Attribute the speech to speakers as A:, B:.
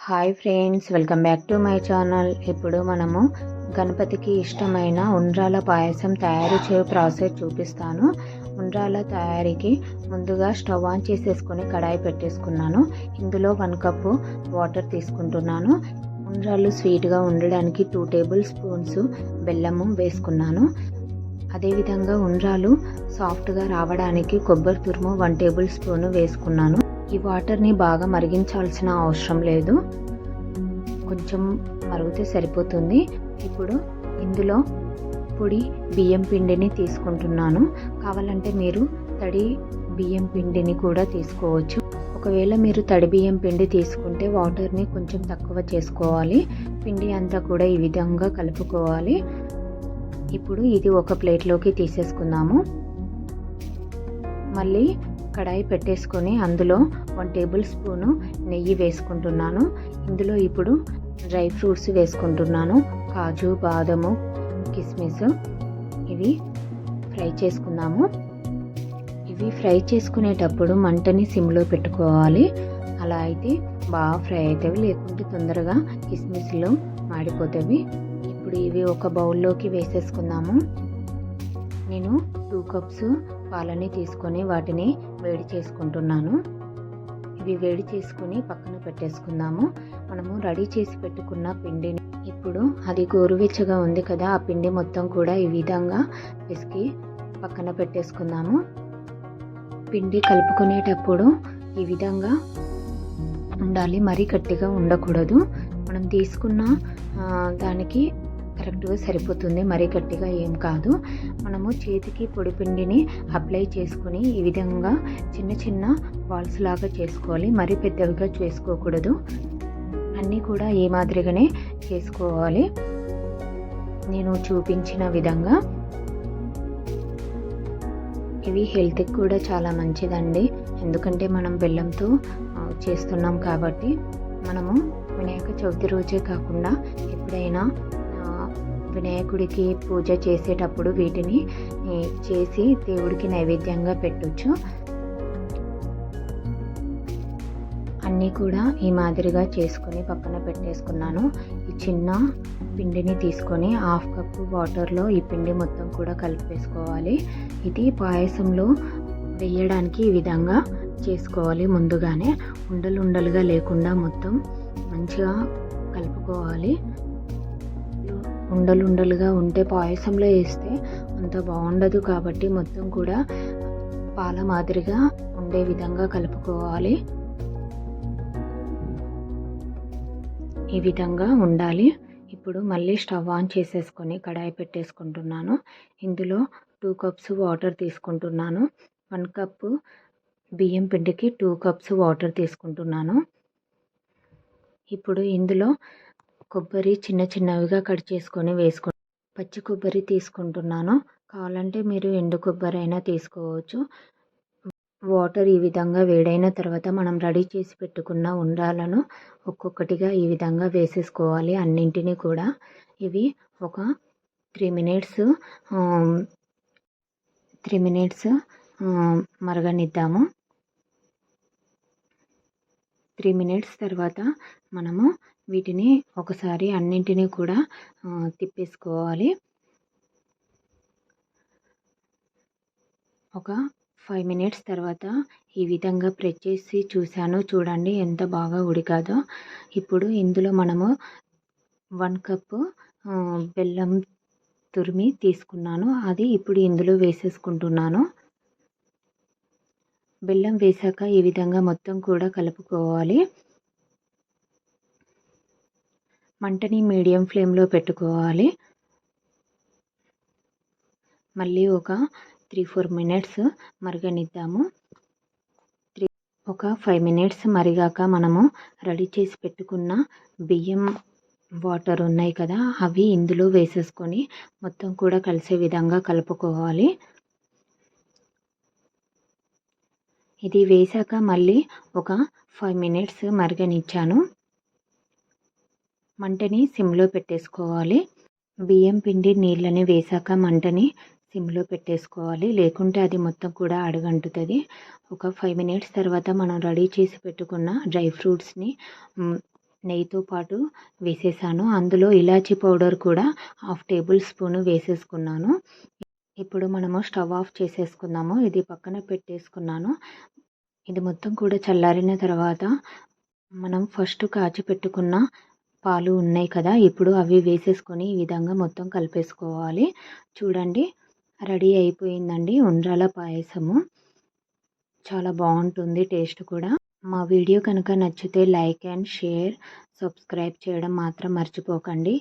A: Hi friends, welcome back to my channel. ఇప్పుడు మనము గణపతికి ఇష్టమైన ఉండ్రాల పాయసం తయారు చేయే ప్రాసెస్ చూపిస్తాను. ఉండ్రాల తయారీకి ముందుగా స్టవ్ ఆన్ చేసేసుకొని కడాయి పెట్టేసుకున్నాను. ఇందులో 1 కప్పు వాటర్ తీసుకుంటున్నాను. ఉండ్రాలు స్వీట్గా ఉండడానికి 2 టేబుల్ స్పూన్స్ బెల్లము వేసుకున్నాను. అదేవిధంగా ఉండ్రాలు సాఫ్ట్గా రావడానికి కొబ్బరి తురుము 1 టేబుల్ స్పూన్ వేసుకున్నాను. ఈ వాటర్ని బాగా మరిగించాల్సిన అవసరం లేదు, కొంచెం మరిగితే సరిపోతుంది. ఇప్పుడు ఇందులో పొడి బియ్యం పిండిని తీసుకుంటున్నాను. కావాలంటే మీరు తడి బియ్యం పిండిని కూడా తీసుకోవచ్చు. ఒకవేళ మీరు తడి బియ్యం పిండి తీసుకుంటే వాటర్ని కొంచెం తక్కువ చేసుకోవాలి. పిండి అంతా కూడా ఈ విధంగా కలుపుకోవాలి. ఇప్పుడు ఇది ఒక ప్లేట్లోకి తీసేసుకుందాము. మళ్ళీ కడాయి పెట్టేసుకొని అందులో 1 టేబుల్ స్పూను నెయ్యి వేసుకుంటున్నాను. ఇందులో ఇప్పుడు డ్రై ఫ్రూట్స్ వేసుకుంటున్నాను. కాజు, బాదము, కిస్మిస్ ఇవి ఫ్రై చేసుకుందాము. ఇవి ఫ్రై చేసుకునేటప్పుడు మంటని సిమ్లో పెట్టుకోవాలి. అలా అయితే బాగా ఫ్రై అవుతాయి, లేకుంటే తొందరగా కిస్మిస్లో మాడిపోతాయి. ఇప్పుడు ఇవి ఒక బౌల్లోకి వేసేసుకుందాము. నేను 2 కప్స్ పాలని తీసుకొని వాటిని వేడి చేసుకుంటున్నాను. ఇవి వేడి చేసుకుని పక్కన పెట్టేసుకుందాము. మనము రెడీ చేసి పెట్టుకున్న పిండిని ఇప్పుడు అది గోరువెచ్చగా ఉంది కదా, ఆ పిండి మొత్తం కూడా ఈ విధంగా పిసికి పక్కన పెట్టేసుకుందాము. పిండి కలుపుకునేటప్పుడు ఈ విధంగా ఉండాలి, మరీ గట్టిగా ఉండకూడదు. మనం తీసుకున్న దానికి కరెక్ట్గా సరిపోతుంది, మరీ గట్టిగా ఏం కాదు. మనము చేతికి పొడి పిండిని అప్లై చేసుకుని ఈ విధంగా చిన్న చిన్న బాల్స్ లాగా చేసుకోవాలి, మరీ పెద్దవిగా చేసుకోకూడదు. అన్నీ కూడా ఈ మాదిరిగానే చేసుకోవాలి, నేను చూపించిన విధంగా. ఇవి హెల్త్కి కూడా చాలా మంచిదండి, ఎందుకంటే మనం బెల్లంతో చేస్తున్నాం కాబట్టి. మనము వినాయక చవితి రోజే కాకుండా ఎప్పుడైనా వినాయకుడికి పూజ చేసేటప్పుడు వీటిని చేసి దేవుడికి నైవేద్యంగా పెట్టొచ్చు. అన్నీ కూడా ఈ మాదిరిగా చేసుకొని పక్కన పెట్టేసుకున్నాను. ఈ చిన్న పిండిని తీసుకొని 1/2 కప్పు వాటర్లో ఈ పిండి మొత్తం కూడా కలిపేసుకోవాలి. ఇది పాయసంలో వేయడానికి ఈ విధంగా చేసుకోవాలి. ముందుగానే ఉండలుగా లేకుండా మొత్తం మంచిగా కలుపుకోవాలి. ఉండలుగా ఉంటే పాయసంలో వేస్తే అంత బాగుండదు, కాబట్టి మొత్తం కూడా పాల మాదిరిగా ఉండే విధంగా కలుపుకోవాలి. ఈ విధంగా ఉండాలి. ఇప్పుడు మళ్ళీ స్టవ్ ఆన్ చేసేసుకొని కడాయి పెట్టేసుకుంటున్నాను. ఇందులో 2 కప్స్ వాటర్ తీసుకుంటున్నాను. 1 కప్పు బియ్యం పిండికి 2 కప్స్ వాటర్ తీసుకుంటున్నాను. ఇప్పుడు ఇందులో కొబ్బరి చిన్నవిగా కట్ చేసుకొని పచ్చి కొబ్బరి తీసుకుంటున్నాను. కావాలంటే మీరు ఎండు కొబ్బరి అయినా తీసుకోవచ్చు. వాటర్ ఈ విధంగా వేడైన తర్వాత మనం రెడీ చేసి పెట్టుకున్న ఉండ్రాలను ఒక్కొక్కటిగా ఈ విధంగా వేసేసుకోవాలి, అన్నింటినీ కూడా. ఇవి ఒక 3 మినిట్స్ మరగనిద్దాము. 3 మినిట్స్ తర్వాత మనము వీటిని ఒకసారి అన్నింటినీ కూడా తిప్పేసుకోవాలి. ఒక 5 మినిట్స్ తర్వాత ఈ విధంగా ప్రెస్ చేసి చూశాను, చూడండి ఎంత బాగా ఉడికాదో. ఇప్పుడు ఇందులో మనము 1 కప్పు బెల్లం తురిమి తీసుకున్నాను, అది ఇప్పుడు ఇందులో వేసేసుకుంటున్నాను. బెల్లం వేసాక ఈ విధంగా మొత్తం కూడా కలుపుకోవాలి. మంటని మీడియం ఫ్లేమ్లో పెట్టుకోవాలి. మళ్ళీ ఒక 3-4 మినిట్స్ మరగనిద్దాము. ఒక 5 మినిట్స్ మరిగాక మనము రెడీ చేసి పెట్టుకున్న బియ్యం వాటర్ ఉన్నాయి కదా, అవి ఇందులో వేసేసుకొని మొత్తం కూడా కలిసే విధంగా కలుపుకోవాలి. ఇది వేసాక మళ్ళీ ఒక 5 మినిట్స్ మరగనిచ్చాను. మంటని సిమ్లో పెట్టేసుకోవాలి. బియ్యం పిండి నీళ్ళని వేసాక మంటని సిమ్లో పెట్టేసుకోవాలి, లేకుంటే అది మొత్తం కూడా అడుగంటుతుంది. ఒక 5 మినిట్స్ తర్వాత మనం రెడీ చేసి పెట్టుకున్న డ్రై ఫ్రూట్స్ని నెయ్యితో పాటు వేసేసాను. అందులో ఇలాచీ పౌడర్ కూడా 1/2 టేబుల్ స్పూన్ వేసేసుకున్నాను. ఇప్పుడు మనము స్టవ్ ఆఫ్ చేసేసుకుందాము. ఇది పక్కన పెట్టేసుకున్నాను. ఇది మొత్తం కూడా చల్లారిన తర్వాత మనం ఫస్ట్ కాచి పెట్టుకున్న పాలు ఉన్నాయి కదా, ఇప్పుడు అవి వేసేసుకొని ఈ విధంగా మొత్తం కలిపేసుకోవాలి. చూడండి, రెడీ అయిపోయిందండి ఉండ్రాల పాయసము. చాలా బాగుంటుంది టేస్ట్ కూడా. మా వీడియో కనుక నచ్చితే లైక్ అండ్ షేర్, సబ్స్క్రైబ్ చేయడం మాత్రం మర్చిపోకండి.